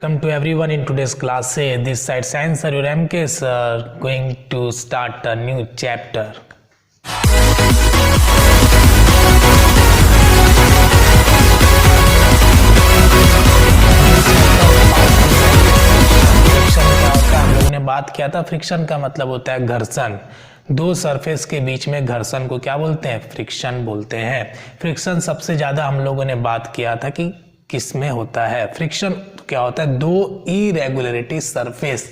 Welcome to everyone in today's class. This side Science sir, your MK sir, going to start a new chapter. हम लोगों ने बात किया था, friction का मतलब होता है घर्षण। दो सरफेस के बीच में घर्षण को क्या बोलते हैं? फ्रिक्शन बोलते हैं। फ्रिक्शन सबसे ज्यादा हम लोगों ने बात किया था कि किस में होता है। फ्रिक्शन क्या होता है? दो इरेगुलरिटी सरफेस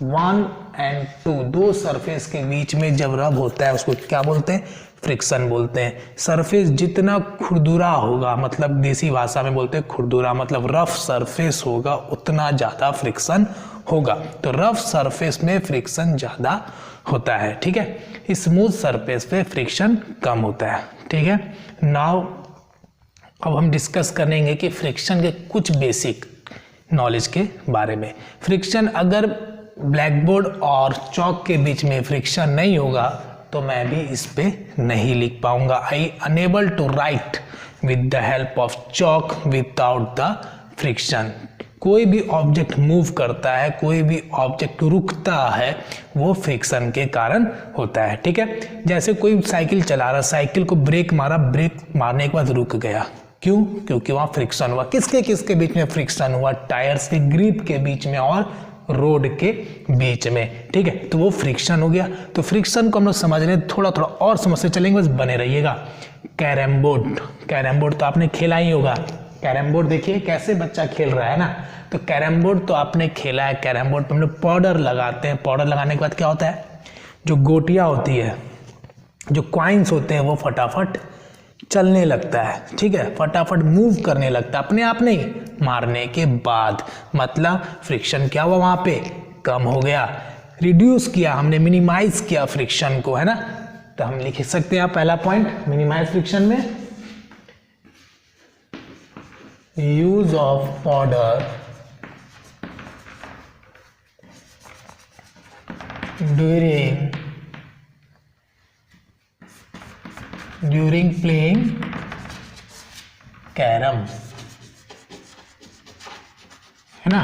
1 and 2, दो सरफेस के बीच में जब रब होता है उसको क्या बोलते हैं? फ्रिक्शन बोलते हैं। सरफेस जितना खुरदुरा होगा, मतलब देसी भाषा में बोलते हैं खुरदुरा, मतलब रफ सरफेस होगा, उतना ज्यादा फ्रिक्शन होगा। तो रफ सरफेस में फ्रिक्शन ज्यादा होता है, ठीक है। स्मूथ सरफेस पे फ्रिक्शन कम होता है, ठीक है। नाउ अब हम डिस्कस करेंगे कि फ्रिक्शन के कुछ बेसिक नॉलेज के बारे में। फ्रिक्शन, अगर ब्लैक बोर्ड और चौक के बीच में फ्रिक्शन नहीं होगा तो मैं भी इस पे नहीं लिख पाऊंगा। I unable to write with the help of chalk without the friction. कोई भी ऑब्जेक्ट मूव करता है, कोई भी ऑब्जेक्ट रुकता है, वो फ्रिक्शन के कारण होता है, ठीक है। जैसे कोई साइकिल चला रहा, साइकिल को ब्रेक मारा, ब्रेक मारने के बाद रुक गया, क्यों? क्योंकि वहां फ्रिक्शन हुआ। किसके किसके बीच में फ्रिक्शन हुआ? टायर्स के ग्रिप के बीच में और रोड के बीच में, ठीक है। तो वो फ्रिक्शन हो गया। तो फ्रिक्शन को हम लोग समझ रहे हैं, थोड़ा थोड़ा और समझते चलेंगे, बस बने रहिएगा। कैरम बोर्ड, कैरम बोर्ड तो आपने खेला ही होगा। कैरम बोर्ड देखिए कैसे बच्चा खेल रहा है ना। तो कैरम बोर्ड तो आपने खेला है। कैरम बोर्ड पे हम लोग पाउडर लगाते हैं। पाउडर लगाने के बाद क्या होता है? जो गोटियां होती है, जो कॉइन्स होते हैं, वो फटाफट चलने लगता है, ठीक है, फटाफट मूव करने लगता है, अपने आप नहीं, मारने के बाद। मतलब फ्रिक्शन क्या हुआ? वहां पे कम हो गया, रिड्यूस किया हमने, मिनिमाइज किया फ्रिक्शन को, है ना। तो हम लिख सकते हैं पहला पॉइंट मिनिमाइज फ्रिक्शन में, use of powder during playing carrom, है ना।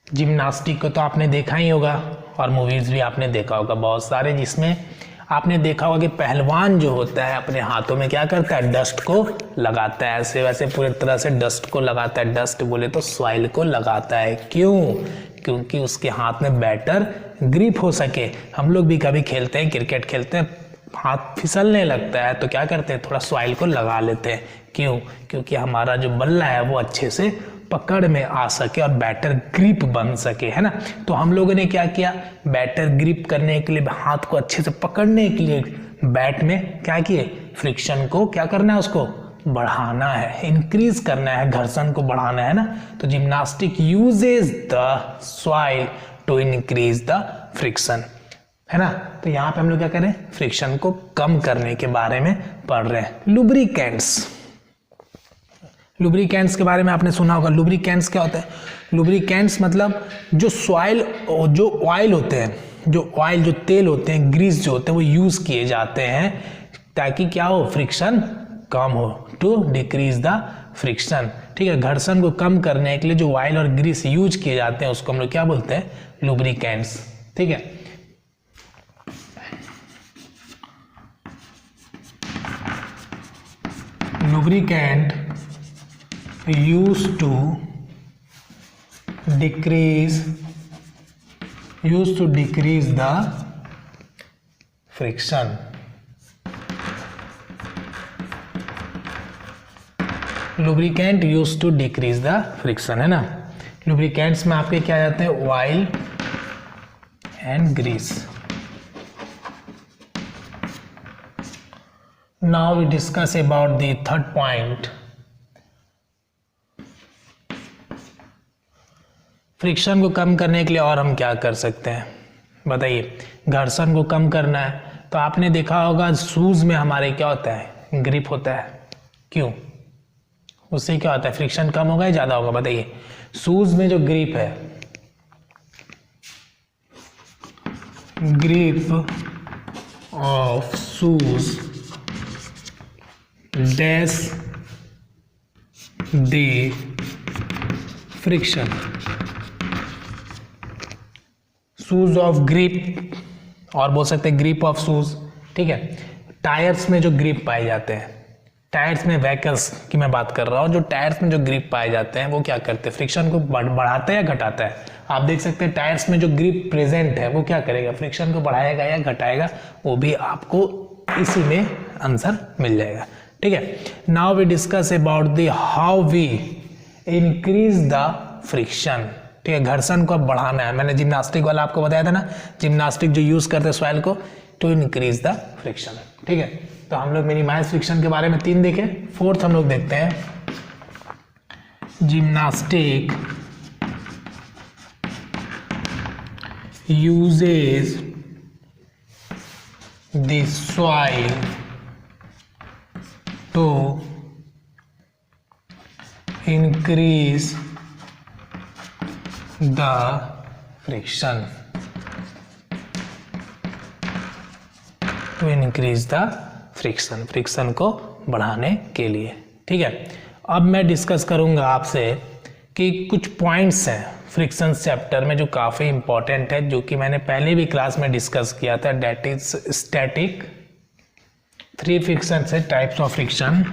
जिम्नास्टिक को तो आपने देखा ही होगा और मूवीज भी आपने देखा होगा बहुत सारे, जिसमें आपने देखा होगा कि पहलवान जो होता है अपने हाथों में क्या करता है? डस्ट को लगाता है, ऐसे वैसे पूरी तरह से डस्ट को लगाता है। डस्ट बोले तो सॉइल को लगाता है। क्यों? क्योंकि उसके हाथ में बेटर ग्रिप हो सके। हम लोग भी कभी खेलते हैं, क्रिकेट खेलते हैं, हाथ फिसलने लगता है तो क्या करते हैं? थोड़ा सॉइल को लगा लेते हैं। क्यों? क्योंकि हमारा जो बल्ला है वो अच्छे से पकड़ में आ सके और बैटर ग्रिप बन सके, है ना। तो हम लोगों ने क्या किया? बैटर ग्रिप करने के लिए, हाथ को अच्छे से पकड़ने के लिए बैट में क्या किए? फ्रिक्शन को क्या करना है? उसको बढ़ाना है, इंक्रीज करना है, घर्षण को बढ़ाना है ना। तो gymnastic uses the soil to increase the friction, है ना। तो यहाँ पे हम लोग क्या करें? फ्रिक्शन को कम करने के बारे में पढ़ रहे हैं। लुब्रिकेंट्स, लुब्रिकेंट्स के बारे में आपने सुना होगा। लुब्रिकेंट्स क्या होता है? लुब्रिकेंट्स मतलब जो सॉइल, जो ऑयल होते हैं, जो ऑयल, जो तेल होते हैं, ग्रीस जो होते हैं, वो यूज किए जाते हैं ताकि क्या हो? फ्रिक्शन कम हो, टू डिक्रीज द फ्रिक्शन, ठीक है। घर्षण को कम करने के लिए जो ऑयल और ग्रीस यूज किए जाते हैं उसको हम लोग क्या बोलते हैं? लुब्रिकेंट्स, ठीक है। Lubricant used to decrease the friction, lubricant use to decrease the friction, है ना। लुब्रिकेंट्स में आपके क्या जाते हैं? Oil and grease. Now we discuss about the third point, friction को कम करने के लिए और हम क्या कर सकते हैं? बताइए। घर्षण को कम करना है तो आपने देखा होगा शूज में हमारे क्या होता है? ग्रिप होता है। क्यों? उससे क्या होता है? फ्रिक्शन कम होगा या ज्यादा होगा? बताइए। शूज में जो ग्रिप है, grip of shoes dash the friction, shoes of grip, और बोल सकते हैं ग्रिप ऑफ शूज, ठीक है। टायर्स में जो ग्रिप पाए जाते हैं, टायर्स में व्हीकल्स की मैं बात कर रहा हूँ, जो टायर्स में जो ग्रिप पाए जाते हैं वो क्या करते हैं, फ्रिक्शन को बढ़ाता है या घटाता है। आप देख सकते हैं टायर्स में जो ग्रिप प्रेजेंट है वो क्या करेगा, फ्रिक्शन को बढ़ाएगा या घटाएगा, वो भी आपको इसी में आंसर मिल जाएगा, ठीक है। Now we discuss about the how we increase the friction, ठीक है। घर्षण को बढ़ाना है, मैंने जिम्नास्टिक वाला आपको बताया था ना, जिम्नास्टिक जो यूज करते हैं सॉइल को टू इंक्रीज द फ्रिक्शन, ठीक है। तो हम लोग मिनिमाइज फ्रिक्शन के बारे में 3 देखे। फोर्थ हम लोग देखते हैं gymnastic uses the soil to increase the friction, to increase the friction, friction को बढ़ाने के लिए, ठीक है। अब मैं डिस्कस करूंगा आपसे कि कुछ पॉइंट्स हैं फ्रिक्शन चैप्टर में जो काफ़ी इंपॉर्टेंट है, जो कि मैंने पहले भी क्लास में डिस्कस किया था, डेट इज स्टैटिक, 3 फ्रिक्शन है, types of friction,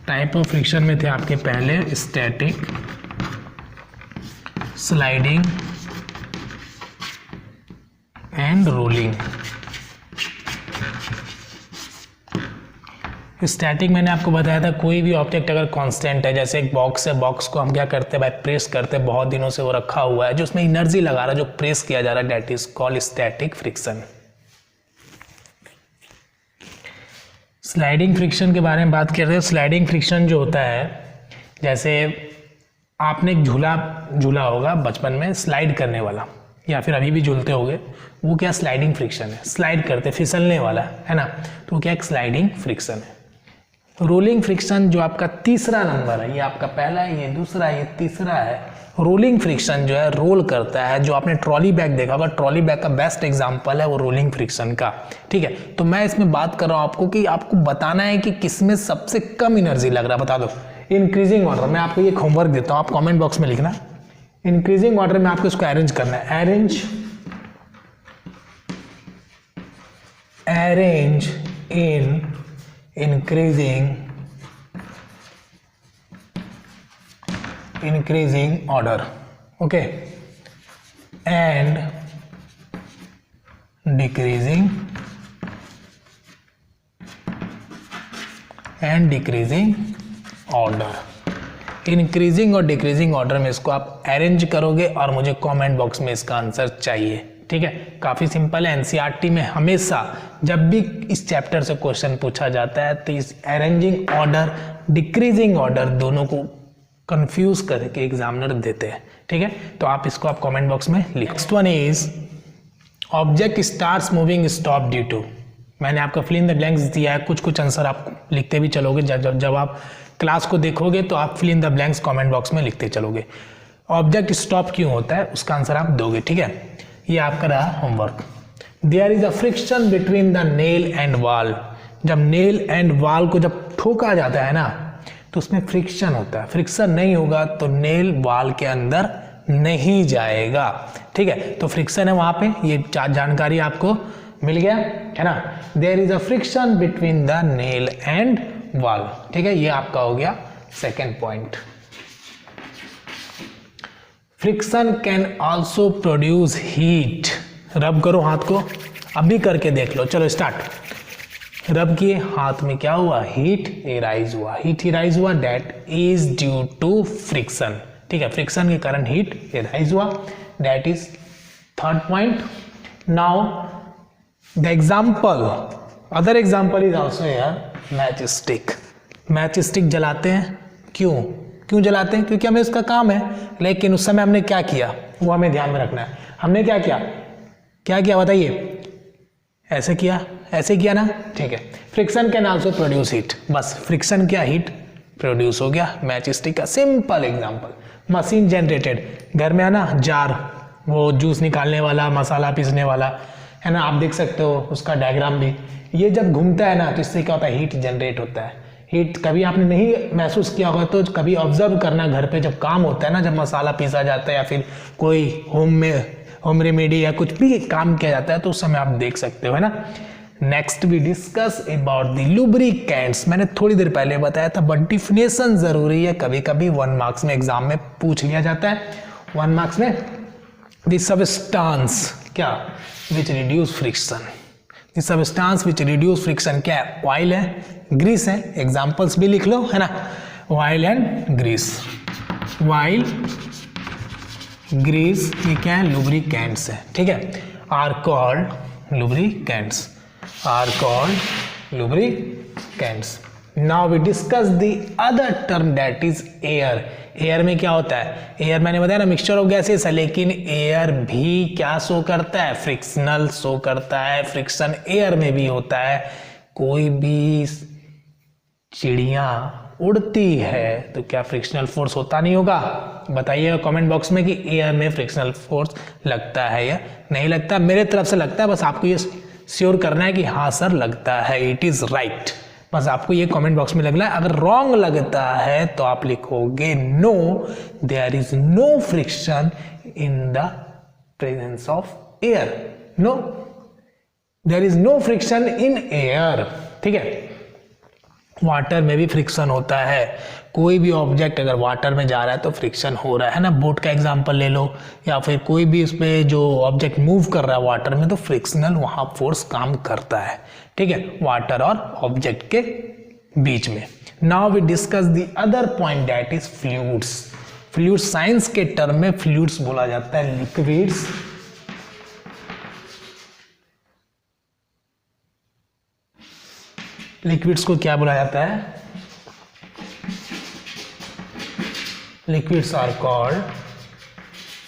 type of friction में थे आपके पहले static, sliding and rolling. Static मैंने आपको बताया था, कोई भी ऑब्जेक्ट अगर कांस्टेंट है, जैसे एक बॉक्स है, बॉक्स को हम क्या करते हैं भाई, प्रेस करते हैं, बहुत दिनों से वो रखा हुआ है, जो उसमें एनर्जी लगा रहा है, जो प्रेस किया जा रहा है, that is called static friction. Sliding friction के बारे में बात कर रहे हैं। स्लाइडिंग फ्रिक्शन जो होता है, जैसे आपने एक झूला होगा बचपन में, स्लाइड करने वाला, या फिर अभी भी झूलते होगे, वो क्या स्लाइडिंग फ्रिक्शन है, स्लाइड करते फिसलने वाला है ना, तो वो क्या एक स्लाइडिंग फ्रिक्शन है। रोलिंग फ्रिक्शन जो आपका तीसरा नंबर है, ये आपका पहला है, ये दूसरा है, ये तीसरा है। रोलिंग फ्रिक्शन जो है रोल करता है, जो आपने ट्रॉली बैग देखा होगा, ट्रॉली बैग का बेस्ट एग्जांपल है वो रोलिंग फ्रिक्शन का, ठीक है। तो मैं इसमें बात कर रहा हूँ आपको कि आपको बताना है कि किसमें सबसे कम एनर्जी लग रहा है, बता दो। इंक्रीजिंग ऑर्डर, मैं आपको ये होमवर्क देता हूँ, आप कॉमेंट बॉक्स में लिखना। इंक्रीजिंग ऑर्डर में आपको इसको अरेंज करना है, arrange in increasing order, okay, and decreasing order। Increasing और डिक्रीजिंग ऑर्डर में इसको आप अरेंज करोगे और मुझे कमेंट बॉक्स में इसका आंसर चाहिए, ठीक है। काफ़ी सिंपल है। एनसीईआरटी में हमेशा जब भी इस चैप्टर से क्वेश्चन पूछा जाता है तो इस अरेंजिंग ऑर्डर, डिक्रीजिंग ऑर्डर दोनों को कंफ्यूज करके एग्जामिनर देते हैं, ठीक है। तो आप इसको आप कमेंट बॉक्स में लिख। Next one is object starts moving stop due to. मैंने आपको फिल इन द ब्लैंक्स दिया है, कुछ आंसर आप लिखते भी चलोगे, जब आप क्लास को देखोगे तो आप fill in the blanks comment box में लिखते चलोगे। ऑब्जेक्ट स्टॉप क्यों होता है उसका आंसर आप दोगे, ठीक है। ये आपका रहा homework. There is a friction between the nail and wall. जब नेल एंड वॉल को जब ठोका जाता है ना तो उसमें फ्रिक्शन होता है। फ्रिक्शन नहीं होगा तो नेल वॉल के अंदर नहीं जाएगा, ठीक है। तो फ्रिक्शन है वहां पे, ये जानकारी आपको मिल गया है ना। There is a friction between the nail and wall, ठीक है। ये आपका हो गया second point. Friction can also produce heat. Rub करो हाथ को, अभी करके देख लो, चलो स्टार्ट। रब किए, हाथ में क्या हुआ, हीट एराइज हुआ। हीट एराइज हुआ, that is due to friction, ठीक है। फ्रिक्शन के कारण हीट एराइज हुआ, that is third point. Now the example, other example is also here match stick. Match stick जलाते हैं, क्यों जलाते हैं, क्योंकि हमें उसका काम है। लेकिन उस समय हमने क्या किया वो हमें ध्यान में रखना है। हमने क्या किया बताइए, ऐसे किया ना, ठीक है। Friction can also produce heat, बस फ्रिक्शन क्या, हीट प्रोड्यूस हो गया। मैच स्टिक का सिंपल एग्जांपल। मशीन जनरेटेड, घर में है ना जार, वो जूस निकालने वाला, मसाला पीसने वाला, है ना, आप देख सकते हो उसका डायग्राम भी। ये जब घूमता है ना तो इससे क्या होता है, हीट जनरेट होता है। हीट कभी आपने नहीं महसूस किया होगा तो कभी ऑब्जर्व करना, घर पे जब काम होता है ना, जब मसाला पीसा जाता है या फिर कोई होम रेमेडी या कुछ भी काम किया जाता है तो उस समय आप देख सकते हो, है ना। Next we discuss about the lubricants. मैंने थोड़ी देर पहले बताया था, बट डिफिनेशन जरूरी है, कभी कभी 1 मार्क्स में एग्जाम में पूछ लिया जाता है। 1 मार्क्स में द सबस्टांस क्या, which reduce friction. The substance which reduce friction क्या है, ऑयल है, ग्रीस है। एग्जाम्पल्स भी लिख लो, है ना, oil and grease. Oil, grease, ये क्या है, लुब्रिकेंट्स है, ठीक है। Are called lubricants, are called lubricants. Now we discuss the other term that is air. Air में क्या होता है, एयर मैंने बताया ना मिक्सचर ऑफ गैसेस है, लेकिन एयर भी क्या शो करता है, फ्रिक्शनल शो करता है। फ्रिक्शन एयर में भी होता है। कोई भी चिड़िया उड़ती है तो क्या फ्रिक्शनल फोर्स होता नहीं होगा, बताइएगा कमेंट बॉक्स में कि एयर में फ्रिक्शनल फोर्स लगता है या नहीं लगता। मेरे तरफ से लगता है, बस आपको ये श्योर करना है कि हाँ सर लगता है, इट इज राइट। बस आपको ये कमेंट बॉक्स में लगना है। अगर रॉन्ग लगता है तो आप लिखोगे no, there is no friction in the presence of air. No, there is no friction in air, ठीक है। वाटर में भी फ्रिक्शन होता है। कोई भी ऑब्जेक्ट अगर वाटर में जा रहा है तो फ्रिक्शन हो रहा है ना। बोट का एग्जांपल ले लो, या फिर कोई भी उसमें जो ऑब्जेक्ट मूव कर रहा है वाटर में, तो फ्रिक्शनल वहां फोर्स काम करता है, ठीक है, वाटर और ऑब्जेक्ट के बीच में। Now we discuss the other point that is fluids. Fluids science के टर्म में फ्लूइड्स बोला जाता है लिक्विड्स, लिक्विड्स को क्या बोला जाता है, लिक्विड्स आर कॉल्ड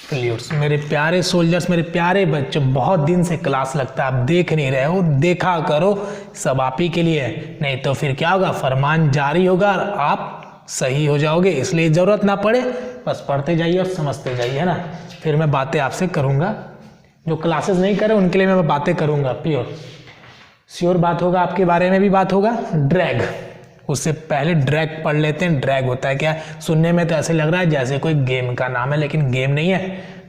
फ्लूइड्स। मेरे प्यारे सोल्जर्स, मेरे प्यारे बच्चों, बहुत दिन से क्लास लगता है, आप देख नहीं रहे हो, देखा करो, सब आप ही के लिए, नहीं तो फिर क्या होगा, फरमान जारी होगा और आप सही हो जाओगे। इसलिए जरूरत ना पड़े, बस पढ़ते जाइए और समझते जाइए, है ना। फिर मैं बातें आपसे करूंगा, जो क्लासेस नहीं करे उनके लिए मैं बातें करूंगा, प्योर श्योर बात होगा, आपके बारे में भी बात होगा। ड्रैग, उससे पहले ड्रैग पढ़ लेते हैं। ड्रैग होता है क्या, सुनने में तो ऐसे लग रहा है जैसे कोई गेम का नाम है, लेकिन गेम नहीं है।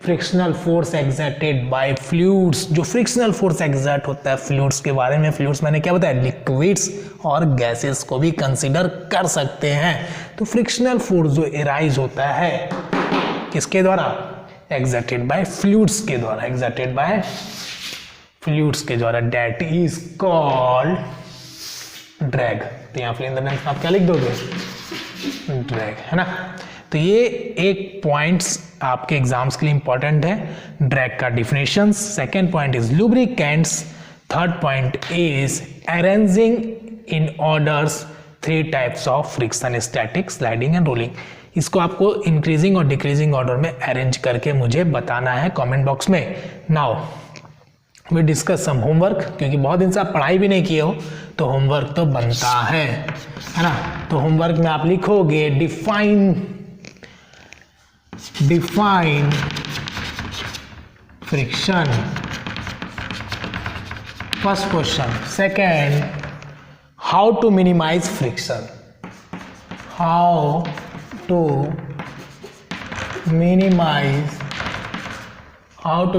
Frictional force exerted by fluids, जो फ्रिक्शनल फोर्स एक्सर्ट होता है फ्लूइड्स के बारे में। फ्लूइड्स मैंने क्या बताया, लिक्विड्स और गैसेस को भी कंसिडर कर सकते हैं। तो फ्रिक्शनल फोर्स जो एराइज होता है किसके द्वारा, एक्सर्टेड बाय फ्लूइड्स के द्वारा, एक्सर्टेड बाय फ्लूइड्स के द्वारा, डेट इज कॉल्ड ड्रैग। तो यहाँ फिर इन द ब्लैंक्स आप क्या लिख दोगे, ड्रैग, है ना। तो ये एक पॉइंट्स आपके एग्जाम्स के लिए इंपॉर्टेंट है, ड्रैग का definition. Second point is lubricants. Third point is arranging in orders 3 types of friction, static, sliding and rolling. इसको आपको इंक्रीजिंग और डिक्रीजिंग ऑर्डर में अरेंज करके मुझे बताना है कमेंट बॉक्स में। Now we discuss some homework, क्योंकि बहुत दिन से आप पढ़ाई भी नहीं किए हो तो होमवर्क तो बनता है ना। तो होमवर्क में आप लिखोगे define friction, first question. Second, how to minimize friction, how to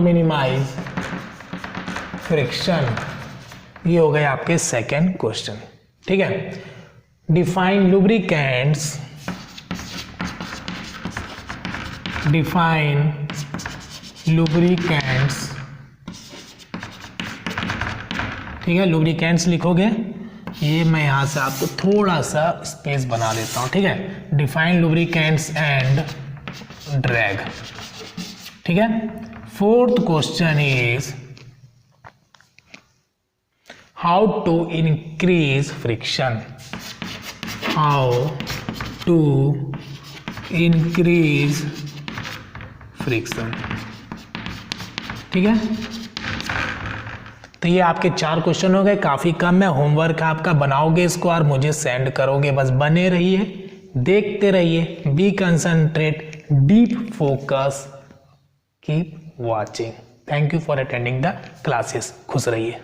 minimize friction, ये हो गए आपके सेकेंड क्वेश्चन, ठीक है। डिफाइन लुब्रिकेंट्स, डिफाइन लुब्रिकेंट्स, ठीक है, लुब्रिकेंट्स लिखोगे। ये मैं यहां से आपको थोड़ा सा स्पेस बना देता हूं, ठीक है। डिफाइन लुब्रिकेंट्स एंड ड्रैग, ठीक है। Fourth question is how to increase friction, how to increase friction, ठीक है। तो ये आपके 4 क्वेश्चन हो गए, काफी कम है। होमवर्क आपका बनाओगे इसको और मुझे सेंड करोगे, बस बने रहिए, देखते रहिए, be concentrate, deep focus, keep watching. Thank you for attending the classes. खुश रहिए।